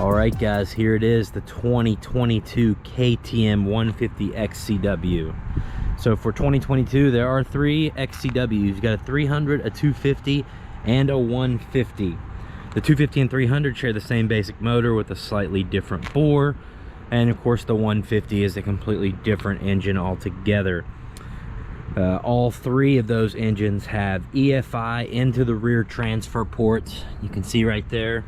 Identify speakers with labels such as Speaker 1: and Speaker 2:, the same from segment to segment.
Speaker 1: All right, guys, here it is, the 2022 KTM 150 XCW. So for 2022, there are 3 XCWs. You got a 300, a 250, and a 150. The 250 and 300 share the same basic motor with a slightly different bore. And of course, the 150 is a completely different engine altogether. All 3 of those engines have EFI into the rear transfer ports. You can see right there.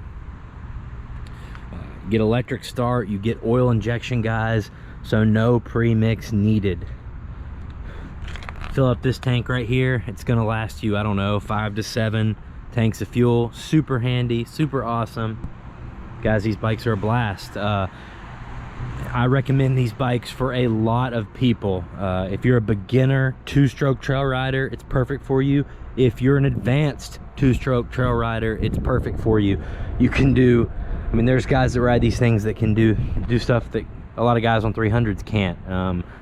Speaker 1: Get electric start, you get oil injection, guys, so no pre-mix needed. Fill up this tank right here. It's gonna last you, I don't know, 5 to 7 tanks of fuel. Super handy, super awesome. Guys, these bikes are a blast. I recommend these bikes for a lot of people. If you're a beginner 2-stroke trail rider, it's perfect for you. If you're an advanced 2-stroke trail rider, it's perfect for you. You can do, I mean, there's guys that ride these things that can do stuff that a lot of guys on 300s can't.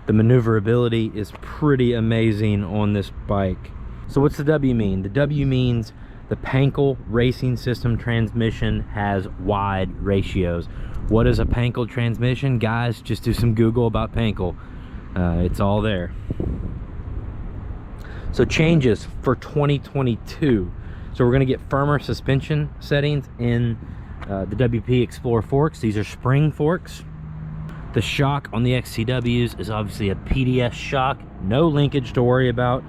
Speaker 1: The maneuverability is pretty amazing on this bike. So what's the W mean? The W means the Pankel Racing System transmission has wide ratios. What is a Pankel transmission? Guys, just do some Google about Pankel. It's all there. So changes for 2022. So we're gonna get firmer suspension settings in the WP Explorer forks. These are spring forks. The shock on the XCWs is obviously a PDS shock. No linkage to worry about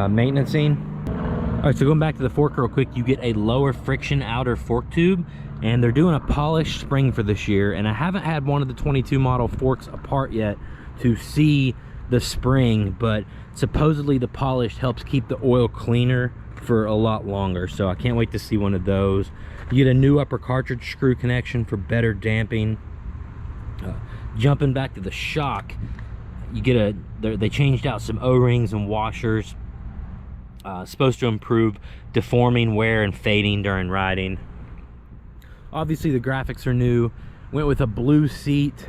Speaker 1: maintaining. All right, so going back to the fork real quick, you get a lower friction outer fork tube, and they're doing a polished spring for this year. And I haven't had one of the 22 model forks apart yet to see the spring, but supposedly the polished helps keep the oil cleaner for a lot longer. So I can't wait to see one of those. You get a new upper cartridge screw connection for better damping. Jumping back to the shock, you get they changed out some O-rings and washers. Supposed to improve deforming, wear, and fading during riding. Obviously the graphics are new. Went with a blue seat.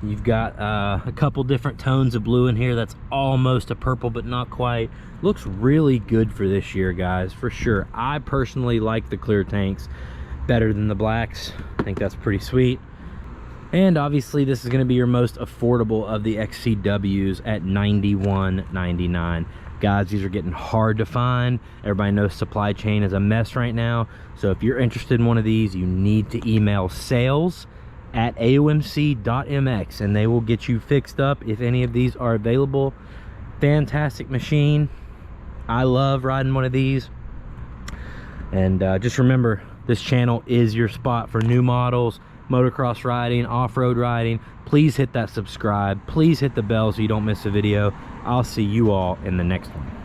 Speaker 1: You've got a couple different tones of blue in here. That's almost a purple, but not quite. Looks really good for this year, guys, for sure. I personally like the clear tanks better than the blacks. I think that's pretty sweet. And obviously this is going to be your most affordable of the XCWs at $91.99. Guys, these are getting hard to find. Everybody knows supply chain is a mess right now. So if you're interested in one of these, you need to email sales@aomc.mx and they will get you fixed up if any of these are available. Fantastic machine. I love riding one of these. And just remember, this channel is your spot for new models, motocross riding, off-road riding. Please hit that subscribe. Please hit the bell so you don't miss a video. I'll see you all in the next one.